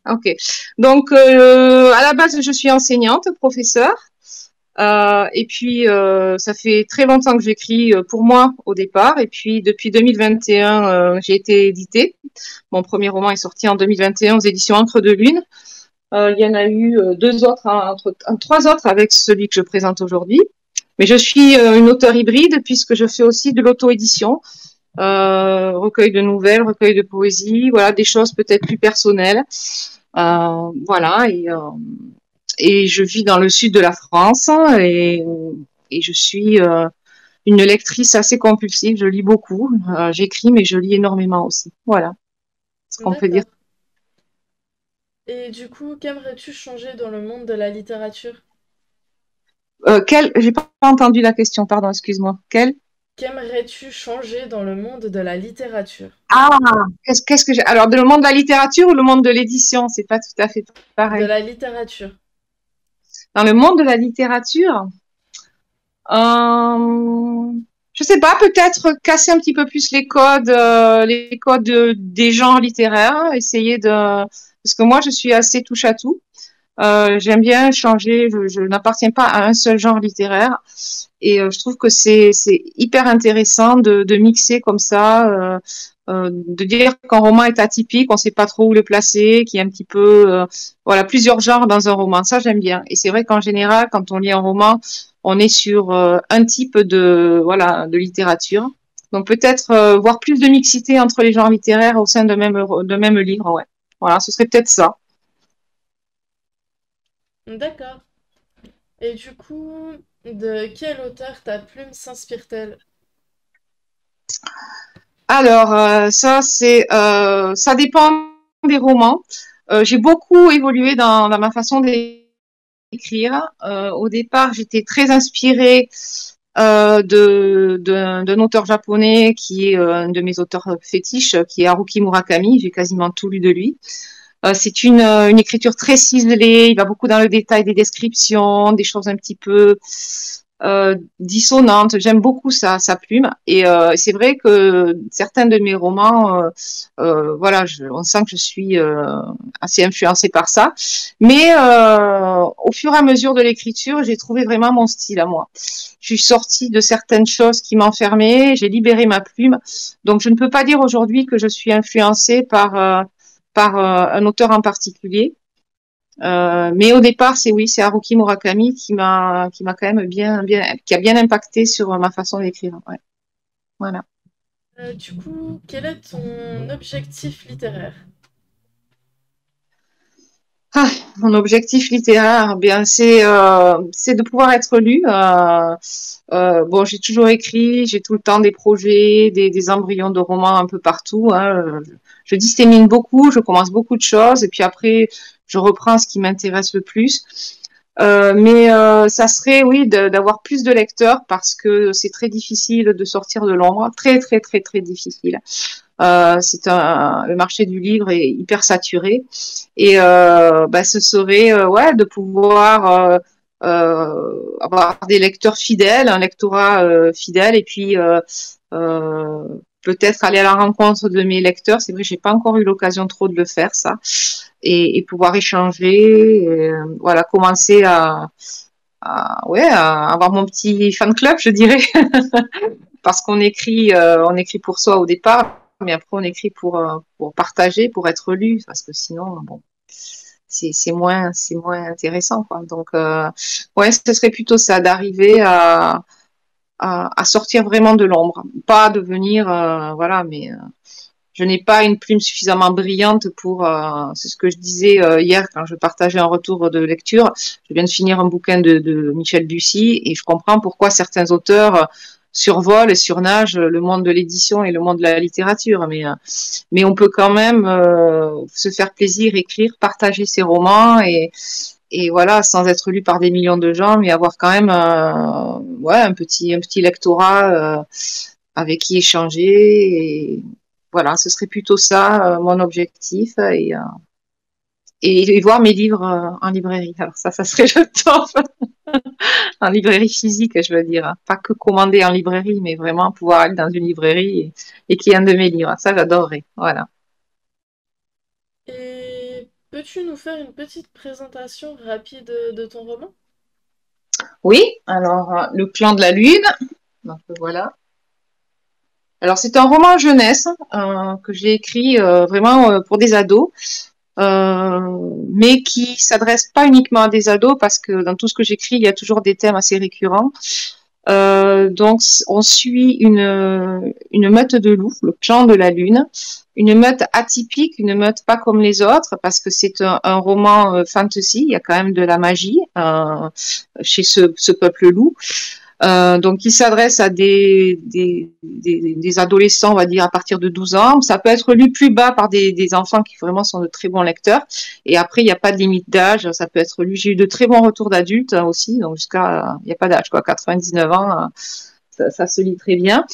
Ok. Donc, à la base, je suis enseignante, professeure. Et puis, ça fait très longtemps que j'écris pour moi au départ. Et puis, depuis 2021, j'ai été éditée. Mon premier roman est sorti en 2021 aux éditions Encre de Lune. Il y en a eu deux autres, trois autres avec celui que je présente aujourd'hui. Mais je suis une auteure hybride puisque je fais aussi de l'auto-édition, recueil de nouvelles, recueil de poésie, voilà, des choses peut-être plus personnelles. Voilà, et je vis dans le sud de la France et je suis une lectrice assez compulsive. Je lis beaucoup, j'écris, mais je lis énormément aussi. Voilà ce qu'on peut dire. D'accord. Et du coup, qu'aimerais-tu changer dans le monde de la littérature? J'ai pas entendu la question, pardon, excuse-moi. Qu'aimerais-tu changer dans le monde de la littérature? Ah, qu'est-ce que j'ai. Alors, dans le monde de la littérature ou le monde de l'édition, c'est pas tout à fait De pareil. la littérature. Dans le monde de la littérature, euh, je sais pas, peut-être casser un petit peu plus les codes des genres littéraires, essayer de, parce que moi, je suis assez touche à tout. J'aime bien changer. Je n'appartiens pas à un seul genre littéraire, et je trouve que c'est hyper intéressant de mixer comme ça, de dire qu'un roman est atypique, on ne sait pas trop où le placer, qu'il y a un petit peu voilà plusieurs genres dans un roman. Ça j'aime bien. Et c'est vrai qu'en général, quand on lit un roman, on est sur un type de voilà de littérature. Donc peut-être voir plus de mixité entre les genres littéraires au sein de même livre. Ouais. Voilà, ce serait peut-être ça. D'accord. Et du coup, de quel auteur ta plume s'inspire-t-elle? Alors, ça dépend des romans. J'ai beaucoup évolué dans ma façon d'écrire. Au départ, j'étais très inspirée d'un auteur japonais qui est un de mes auteurs fétiches, qui est Haruki Murakami. J'ai quasiment tout lu de lui. C'est une écriture très ciselée. Il va beaucoup dans le détail des descriptions, des choses un petit peu dissonante. J'aime beaucoup sa plume. Et c'est vrai que certains de mes romans, voilà, on sent que je suis assez influencée par ça. Mais au fur et à mesure de l'écriture, j'ai trouvé vraiment mon style à moi. Je suis sortie de certaines choses qui m'enfermaient, j'ai libéré ma plume. Donc je ne peux pas dire aujourd'hui que je suis influencée par un auteur en particulier. Mais au départ, c'est Haruki Murakami qui m'a quand même qui a bien impacté sur ma façon d'écrire. Ouais. Voilà. Du coup, quel est ton objectif littéraire? Ah, mon objectif littéraire, eh bien c'est de pouvoir être lu. Bon, j'ai toujours écrit, j'ai tout le temps des projets, des embryons de romans un peu partout. Hein. Je dissémine beaucoup, je commence beaucoup de choses et puis après je reprends ce qui m'intéresse le plus. Mais ça serait, oui, d'avoir plus de lecteurs parce que c'est très difficile de sortir de l'ombre, très très très très difficile. Le marché du livre est hyper saturé et bah, ce serait ouais de pouvoir avoir des lecteurs fidèles, un lectorat fidèle et puis euh, peut-être aller à la rencontre de mes lecteurs. C'est vrai, j'ai pas encore eu l'occasion trop de le faire ça et pouvoir échanger, et, voilà, commencer ouais, à avoir mon petit fan club, je dirais, parce on écrit pour soi au départ, mais après on écrit pour partager, pour être lu, parce que sinon, bon, c'est moins intéressant, quoi. Donc, ouais, ce serait plutôt ça, d'arriver à sortir vraiment de l'ombre, pas devenir, voilà, mais je n'ai pas une plume suffisamment brillante pour. C'est ce que je disais hier quand je partageais un retour de lecture. Je viens de finir un bouquin de Michel Bussy et je comprends pourquoi certains auteurs survolent et surnagent le monde de l'édition et le monde de la littérature. Mais on peut quand même se faire plaisir, écrire, partager ses romans et voilà, sans être lu par des millions de gens, mais avoir quand même ouais, un petit lectorat avec qui échanger. Et voilà, ce serait plutôt ça mon objectif et voir mes livres en librairie. Alors ça serait le top en librairie physique, je veux dire, hein. Pas que commander en librairie, mais vraiment pouvoir aller dans une librairie et qu'il y ait un de mes livres. Ça, j'adorerais. Voilà. Et peux-tu nous faire une petite présentation rapide de ton roman? Oui, alors Le Clan de la Lune, donc voilà. Alors c'est un roman jeunesse que j'ai écrit vraiment pour des ados, mais qui s'adresse pas uniquement à des ados parce que dans tout ce que j'écris, il y a toujours des thèmes assez récurrents. Donc, on suit une meute de loups, le clan de la Lune, une meute atypique, une meute pas comme les autres, parce que c'est un roman fantasy, il y a quand même de la magie chez ce peuple loup. Donc, il s'adresse à des adolescents, on va dire, à partir de 12 ans. Ça peut être lu plus bas par des enfants qui vraiment sont de très bons lecteurs. Et après, il n'y a pas de limite d'âge. Ça peut être lu. J'ai eu de très bons retours d'adultes aussi. Donc, il n'y a pas d'âge, quoi. 99 ans, ça se lit très bien.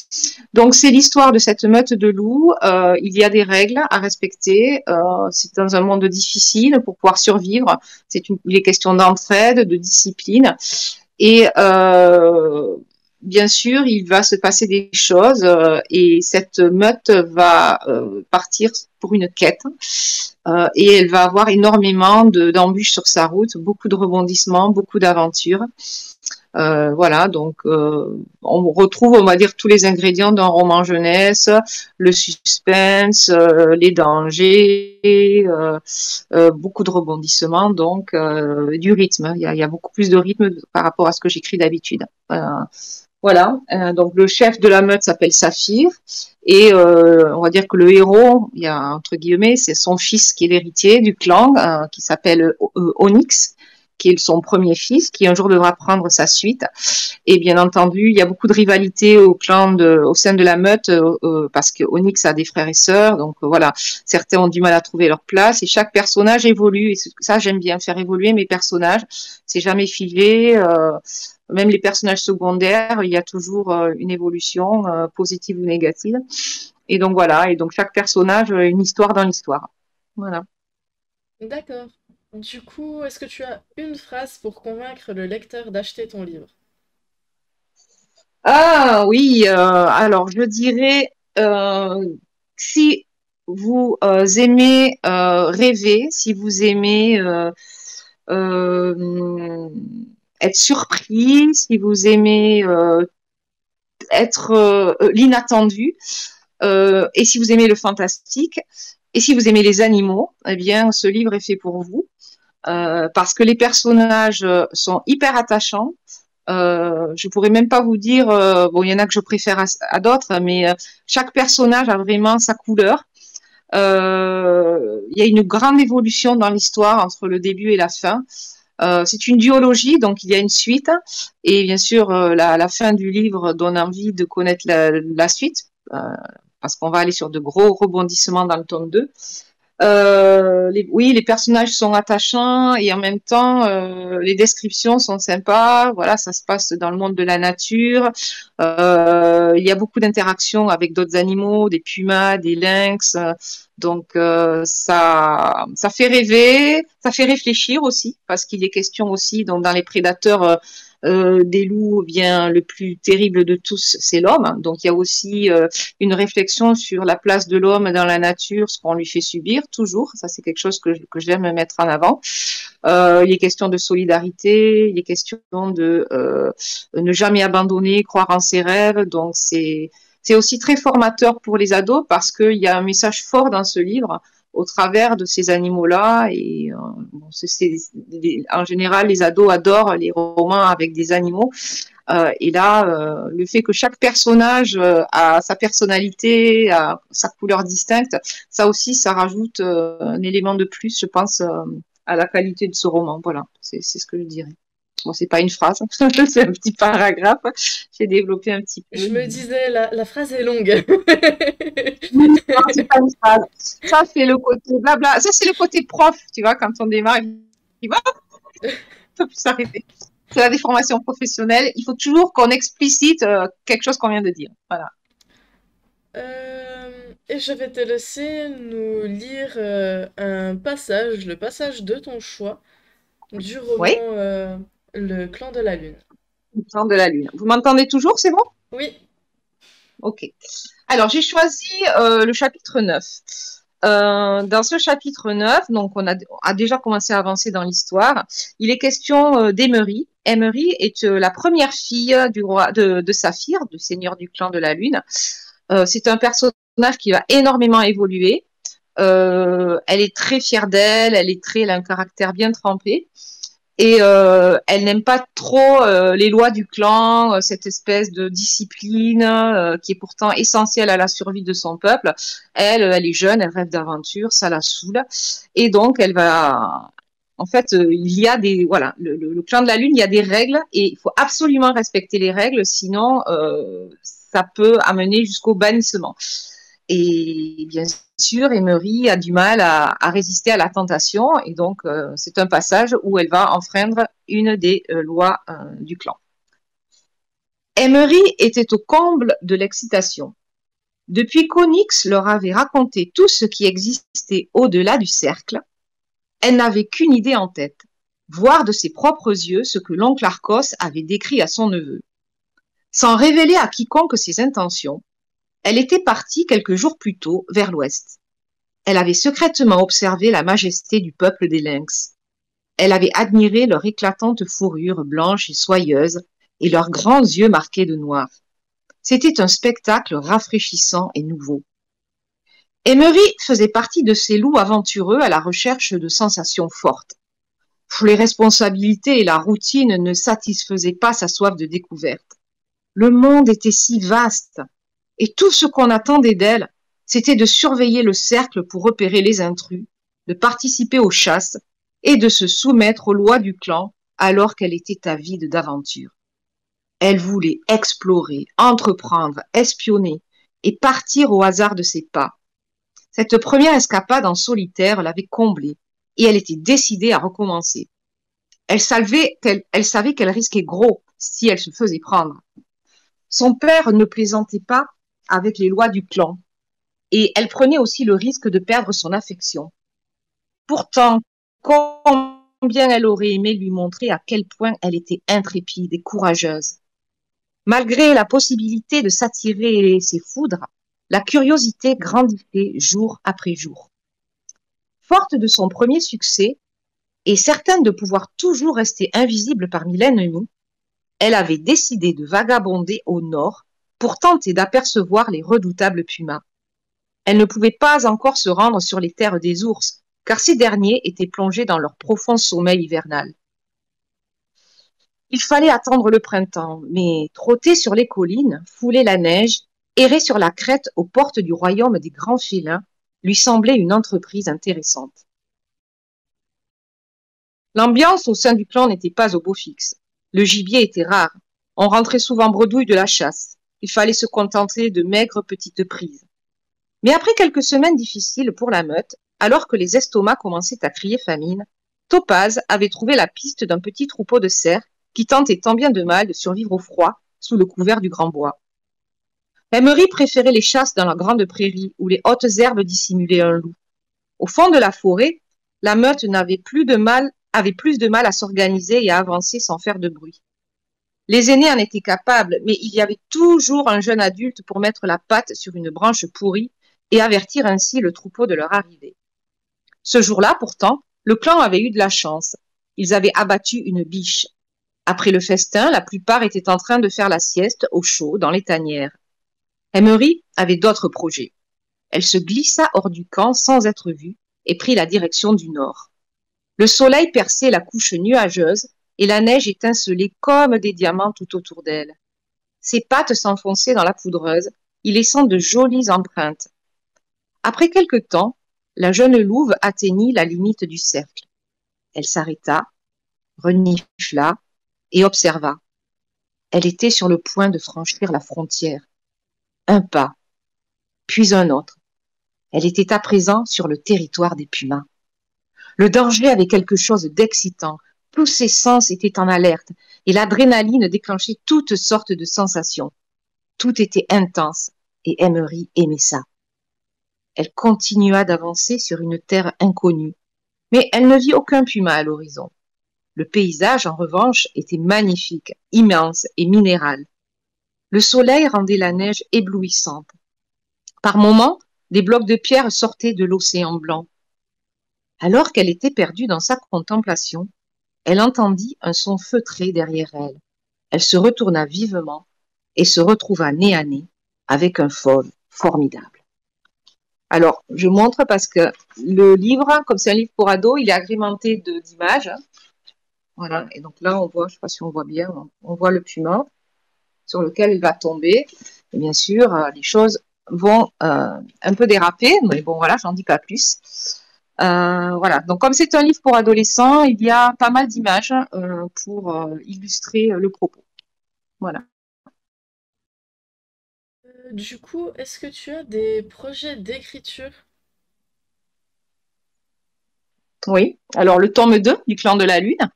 Donc, c'est l'histoire de cette meute de loups. Il y a des règles à respecter. C'est dans un monde difficile pour pouvoir survivre. Il est question d'entraide, de discipline. Et bien sûr, il va se passer des choses et cette meute va partir pour une quête et elle va avoir énormément d'embûches sur sa route, beaucoup de rebondissements, beaucoup d'aventures. Voilà, donc on retrouve, on va dire, tous les ingrédients d'un roman jeunesse, le suspense, les dangers, beaucoup de rebondissements, donc du rythme. Il y a beaucoup plus de rythme par rapport à ce que j'écris d'habitude. Voilà, donc le chef de la meute s'appelle Saphir et on va dire que le héros, il y a entre guillemets, c'est son fils qui est l'héritier du clan, qui s'appelle Onyx, qui est son premier fils, qui un jour devra prendre sa suite. Et bien entendu, il y a beaucoup de rivalité au sein de la meute, parce que Onyx a des frères et sœurs, donc voilà, certains ont du mal à trouver leur place et chaque personnage évolue. Et ça, j'aime bien faire évoluer mes personnages. C'est jamais figé. Même les personnages secondaires, il y a toujours une évolution positive ou négative. Et donc voilà, et donc chaque personnage une histoire dans l'histoire. Voilà. D'accord. Du coup, est-ce que tu as une phrase pour convaincre le lecteur d'acheter ton livre? Ah oui, alors je dirais si vous aimez rêver, si vous aimez euh, être surpris, si vous aimez être l'inattendu, et si vous aimez le fantastique, et si vous aimez les animaux, eh bien ce livre est fait pour vous, parce que les personnages sont hyper attachants. Je pourrais même pas vous dire, bon, il y en a que je préfère à d'autres, mais chaque personnage a vraiment sa couleur. Il y a une grande évolution dans l'histoire entre le début et la fin. C'est une duologie, donc il y a une suite. Et bien sûr, la fin du livre donne envie de connaître la suite, parce qu'on va aller sur de gros rebondissements dans le tome 2. Oui, les personnages sont attachants et en même temps, les descriptions sont sympas. Voilà, ça se passe dans le monde de la nature. Il y a beaucoup d'interactions avec d'autres animaux, des pumas, des lynx. Donc, ça fait rêver, ça fait réfléchir aussi, parce qu'il est question aussi, donc, dans les prédateurs des loups, bien le plus terrible de tous, c'est l'homme. Donc, il y a aussi une réflexion sur la place de l'homme dans la nature, ce qu'on lui fait subir, toujours. Ça, c'est quelque chose que j'aime mettre en avant. Il est question de solidarité, il est question de ne jamais abandonner, croire en ses rêves. Donc, c'est aussi très formateur pour les ados parce qu'il y a un message fort dans ce livre au travers de ces animaux-là. Et bon, en général, les ados adorent les romans avec des animaux. Et là, le fait que chaque personnage a sa personnalité, a sa couleur distincte, ça aussi, ça rajoute un élément de plus, je pense, à la qualité de ce roman. Voilà, c'est ce que je dirais. Bon, c'est pas une phrase, c'est un petit paragraphe. J'ai développé un petit peu. Je me disais, la phrase est longue. Non, c'est pas une phrase. Ça, c'est le côté blabla. Ça, c'est le côté prof, tu vois, quand on démarre, il va, ça peut s'arrêter. C'est la déformation professionnelle. Il faut toujours qu'on explicite quelque chose qu'on vient de dire. Voilà. Et je vais te laisser nous lire un passage, le passage de ton choix du Oui, roman Le Clan de la Lune. le plan de la Lune. Vous m'entendez toujours, c'est bon? Oui, Ok. Alors, j'ai choisi le chapitre 9. Dans ce chapitre 9, donc on a déjà commencé à avancer dans l'histoire, il est question d'Emery. Emery est la première fille du roi de Saphir, du seigneur du clan de la Lune. C'est un personnage qui va énormément évoluer. Elle est très fière d'elle, elle a un caractère bien trempé. Et elle n'aime pas trop les lois du clan, cette espèce de discipline qui est pourtant essentielle à la survie de son peuple. Elle est jeune, elle rêve d'aventure, ça la saoule. Et donc, elle va... En fait, il y a des... Voilà, le clan de la Lune, il y a des règles et il faut absolument respecter les règles, sinon ça peut amener jusqu'au bannissement. Et bien sûr, Emery a du mal à résister à la tentation et donc c'est un passage où elle va enfreindre une des lois du clan. Emery était au comble de l'excitation. Depuis qu'Onyx leur avait raconté tout ce qui existait au-delà du cercle, elle n'avait qu'une idée en tête, voir de ses propres yeux ce que l'oncle Arcos avait décrit à son neveu. Sans révéler à quiconque ses intentions, elle était partie quelques jours plus tôt vers l'ouest. Elle avait secrètement observé la majesté du peuple des lynx. Elle avait admiré leur éclatante fourrure blanche et soyeuse et leurs grands yeux marqués de noir. C'était un spectacle rafraîchissant et nouveau. Emery faisait partie de ces loups aventureux à la recherche de sensations fortes. Les responsabilités et la routine ne satisfaisaient pas sa soif de découverte. Le monde était si vaste, et tout ce qu'on attendait d'elle, c'était de surveiller le cercle pour repérer les intrus, de participer aux chasses et de se soumettre aux lois du clan alors qu'elle était avide d'aventure. Elle voulait explorer, entreprendre, espionner et partir au hasard de ses pas. Cette première escapade en solitaire l'avait comblée et elle était décidée à recommencer. Elle savait qu'elle risquait gros si elle se faisait prendre. Son père ne plaisantait pas avec les lois du clan et elle prenait aussi le risque de perdre son affection. Pourtant, combien elle aurait aimé lui montrer à quel point elle était intrépide et courageuse. Malgré la possibilité de s'attirer ses foudres, la curiosité grandissait jour après jour. Forte de son premier succès et certaine de pouvoir toujours rester invisible parmi l'ennemi, elle avait décidé de vagabonder au nord pour tenter d'apercevoir les redoutables pumas. Elle ne pouvait pas encore se rendre sur les terres des ours, car ces derniers étaient plongés dans leur profond sommeil hivernal. Il fallait attendre le printemps, mais trotter sur les collines, fouler la neige, errer sur la crête aux portes du royaume des grands félins lui semblait une entreprise intéressante. L'ambiance au sein du clan n'était pas au beau fixe. Le gibier était rare. On rentrait souvent bredouille de la chasse. Il fallait se contenter de maigres petites prises. Mais après quelques semaines difficiles pour la meute, alors que les estomacs commençaient à crier famine, Topaz avait trouvé la piste d'un petit troupeau de cerfs qui tentait tant bien de mal de survivre au froid sous le couvert du grand bois. Emery préférait les chasses dans la grande prairie où les hautes herbes dissimulaient un loup. Au fond de la forêt, la meute avait plus de mal à s'organiser et à avancer sans faire de bruit. Les aînés en étaient capables, mais il y avait toujours un jeune adulte pour mettre la patte sur une branche pourrie et avertir ainsi le troupeau de leur arrivée. Ce jour-là, pourtant, le clan avait eu de la chance. Ils avaient abattu une biche. Après le festin, la plupart étaient en train de faire la sieste au chaud dans les tanières. Emery avait d'autres projets. Elle se glissa hors du camp sans être vue et prit la direction du nord. Le soleil perçait la couche nuageuse et la neige étincelait comme des diamants tout autour d'elle. Ses pattes s'enfonçaient dans la poudreuse, y laissant de jolies empreintes. Après quelque temps, la jeune louve atteignit la limite du cercle. Elle s'arrêta, renifla et observa. Elle était sur le point de franchir la frontière. Un pas, puis un autre. Elle était à présent sur le territoire des pumas. Le danger avait quelque chose d'excitant. Tous ses sens étaient en alerte et l'adrénaline déclenchait toutes sortes de sensations. Tout était intense et Emery aimait ça. Elle continua d'avancer sur une terre inconnue, mais elle ne vit aucun puma à l'horizon. Le paysage, en revanche, était magnifique, immense et minéral. Le soleil rendait la neige éblouissante. Par moments, Des blocs de pierre sortaient de l'océan blanc. Alors qu'elle était perdue dans sa contemplation, elle entendit un son feutré derrière elle. Elle se retourna vivement et se retrouva nez à nez avec un fauve formidable. Alors, je montre parce que le livre, comme c'est un livre pour ados, il est agrémenté d'images. Voilà, et donc là, on voit, je ne sais pas si on voit bien, on voit le puma sur lequel il va tomber. Et bien sûr, les choses vont un peu déraper, mais bon, voilà, j'en dis pas plus. Voilà, donc comme c'est un livre pour adolescents, il y a pas mal d'images pour illustrer le propos. Voilà. Du coup, est-ce que tu as des projets d'écriture? Oui, alors le tome 2 du Clan de la Lune,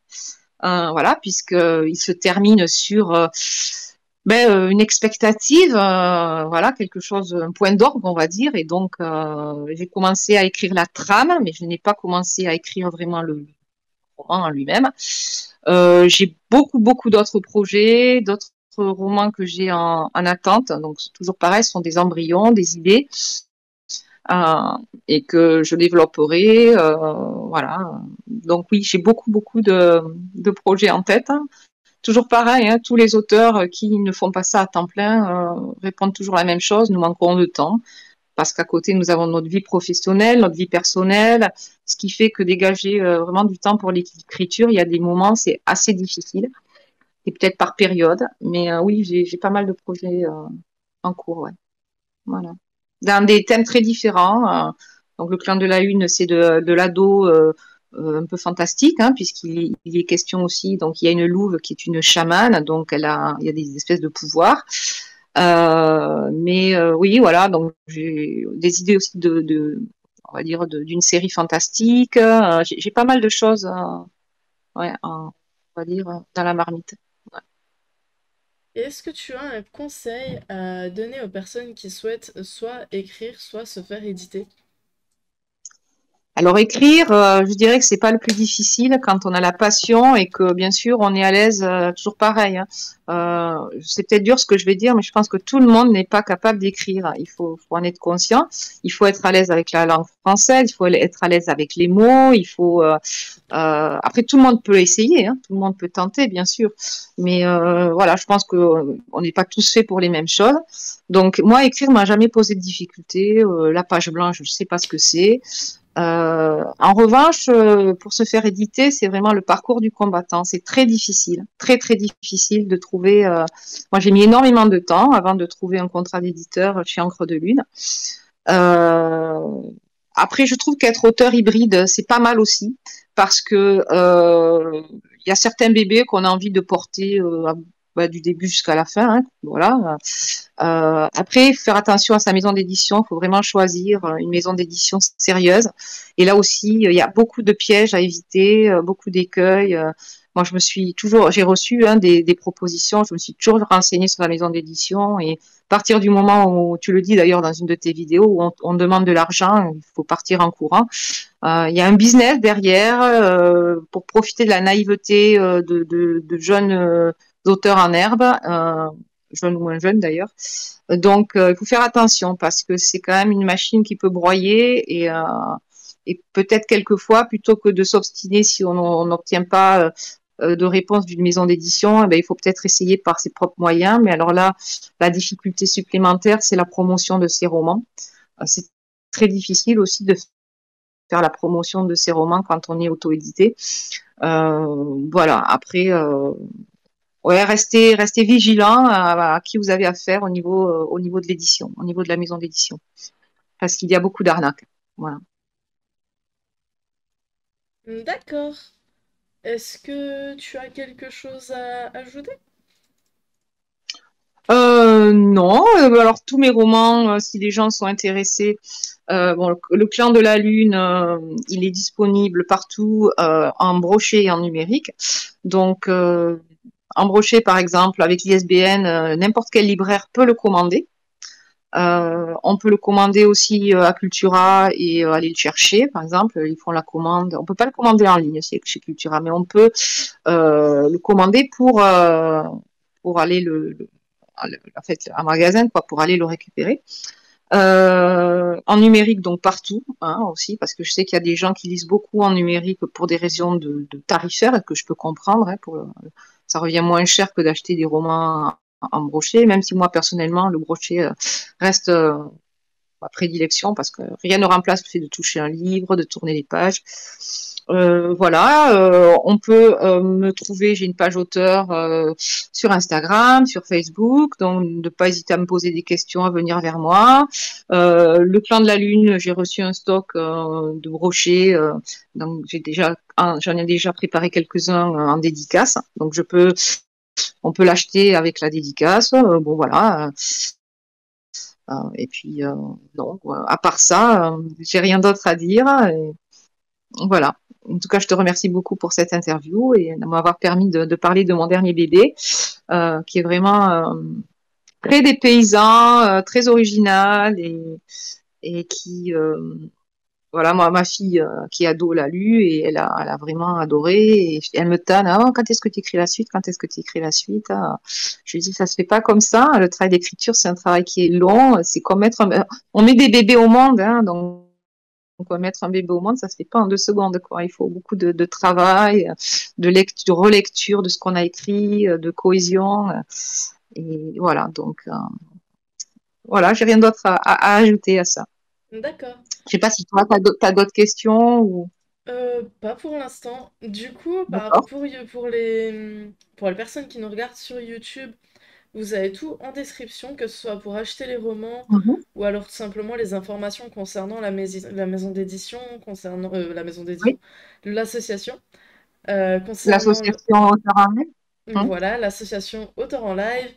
voilà, puisqu'il se termine sur une expectative, voilà, quelque chose, un point d'orgue, on va dire. Et donc, j'ai commencé à écrire la trame, mais je n'ai pas commencé à écrire vraiment le roman en lui-même. J'ai beaucoup d'autres projets, d'autres romans que j'ai en attente. Donc, c'est toujours pareil, ce sont des embryons, des idées, et que je développerai. Voilà. Donc oui, j'ai beaucoup de projets en tête, hein. Toujours pareil, hein, tous les auteurs qui ne font pas ça à temps plein répondent toujours la même chose, nous manquons de temps, parce qu'à côté, nous avons notre vie professionnelle, notre vie personnelle, ce qui fait que dégager vraiment du temps pour l'écriture, il y a des moments, c'est assez difficile, et peut-être par période, mais oui, j'ai pas mal de projets en cours, ouais. Voilà. Dans des thèmes très différents. Donc, le clan de la Une, c'est de l'ado un peu fantastique, hein, puisqu'il est question aussi. Donc, il y a une louve qui est une chamane, donc il y a des espèces de pouvoirs. Mais oui, voilà. Donc, j'ai des idées aussi on va dire, d'une série fantastique. J'ai pas mal de choses, ouais, on va dire, dans la marmite. Ouais. Et est-ce que tu as un conseil à donner aux personnes qui souhaitent soit écrire, soit se faire éditer? Alors écrire, je dirais que c'est pas le plus difficile quand on a la passion et que bien sûr on est à l'aise, toujours pareil, hein. C'est peut-être dur ce que je vais dire, mais je pense que tout le monde n'est pas capable d'écrire. Il faut en être conscient. Il faut être à l'aise avec la langue française. Il faut être à l'aise avec les mots. Après tout le monde peut essayer, hein, tout le monde peut tenter bien sûr, mais voilà, je pense que on n'est pas tous faits pour les mêmes choses. Donc moi écrire m'a jamais posé de difficulté. La page blanche, je sais pas ce que c'est. En revanche, pour se faire éditer, c'est vraiment le parcours du combattant. C'est très difficile, très difficile de trouver. Moi, j'ai mis énormément de temps avant de trouver un contrat d'éditeur chez Encre de Lune. Euh, Après, je trouve qu'être auteur hybride, c'est pas mal aussi parce que il y a certains bébés qu'on a envie de porter du début jusqu'à la fin, hein, voilà. Après, faire attention à sa maison d'édition. Il faut vraiment choisir une maison d'édition sérieuse. Et là aussi, il y a beaucoup de pièges à éviter, beaucoup d'écueils. Moi, j'ai reçu des propositions. Je me suis toujours renseignée sur la maison d'édition. Et à partir du moment où, tu le dis d'ailleurs dans une de tes vidéos, où on demande de l'argent, il faut partir en courant. Il y a un business derrière pour profiter de la naïveté de jeunes auteurs en herbe. Jeunes ou moins jeunes d'ailleurs. Donc, il faut faire attention parce que c'est quand même une machine qui peut broyer et peut-être quelquefois, plutôt que de s'obstiner si on n'obtient pas de réponse d'une maison d'édition, eh ben, il faut peut-être essayer par ses propres moyens. Mais alors là, la difficulté supplémentaire, c'est la promotion de ces romans. C'est très difficile aussi de faire la promotion de ces romans quand on est auto-édité. Voilà. Après, ouais, restez vigilant à qui vous avez affaire au niveau de l'édition, au niveau de la maison d'édition, parce qu'il y a beaucoup d'arnaques. Voilà. D'accord. Est-ce que tu as quelque chose à ajouter? Non, alors tous mes romans, si les gens sont intéressés, bon, le Clan de la Lune, il est disponible partout en broché et en numérique. Donc, en broché, par exemple, avec l'ISBN, n'importe quel libraire peut le commander. On peut le commander aussi à Cultura et aller le chercher, par exemple. Ils font la commande. On peut pas le commander en ligne chez Cultura, mais on peut le commander pour aller en fait, un magasin, quoi, pour aller le récupérer. En numérique, donc partout, hein, aussi, parce que je sais qu'il y a des gens qui lisent beaucoup en numérique pour des raisons de tarifaires, que je peux comprendre. Hein, ça revient moins cher que d'acheter des romans en brochet, même si moi, personnellement, le brochet reste ma prédilection, parce que rien ne remplace le fait de toucher un livre, de tourner les pages. Voilà, on peut me trouver, j'ai une page auteur sur Instagram, sur Facebook, donc ne pas hésiter à me poser des questions, à venir vers moi. Le clan de la lune, j'ai reçu un stock de brochets, donc j'en ai déjà préparé quelques-uns en dédicace, donc on peut l'acheter avec la dédicace. Bon voilà. Et puis donc, à part ça, j'ai rien d'autre à dire. Et voilà. En tout cas, je te remercie beaucoup pour cette interview et de m'avoir permis de parler de mon dernier bébé, qui est vraiment très dépaysant, très original et qui, voilà, moi, ma fille qui est ado l'a lu et elle a vraiment adoré. Et elle me tanne, ah, quand est-ce que tu écris la suite? Quand est-ce que tu écris la suite? Ah. Je lui dis, ça se fait pas comme ça. Le travail d'écriture, c'est un travail qui est long. C'est comme on met des bébés au monde, hein, donc, mettre un bébé au monde, ça se fait pas en 2 secondes, quoi. Il faut beaucoup de travail, de lecture, de relecture de ce qu'on a écrit, de cohésion. Et voilà, donc, voilà, j'ai rien d'autre à ajouter à ça. D'accord. Je sais pas si toi, t'as d'autres questions ou... Pas pour l'instant. Du coup, D'accord. pour les personnes qui nous regardent sur YouTube, vous avez tout en description, que ce soit pour acheter les romans Mhm. ou alors tout simplement les informations concernant la maison d'édition, concernant la maison d'édition, Oui, l'association, concernant l'association Auteur en Ligne. Mhm. voilà, l'association Auteur en Live,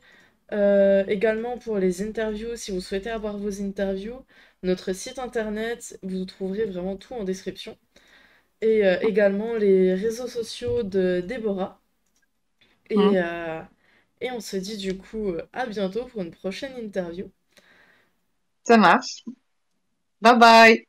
également pour les interviews, si vous souhaitez avoir vos interviews, notre site internet, vous trouverez vraiment tout en description. Et également les réseaux sociaux de Déborah. Et, Mhm. euh, et on se dit du coup à bientôt pour une prochaine interview. Ça marche. Bye bye.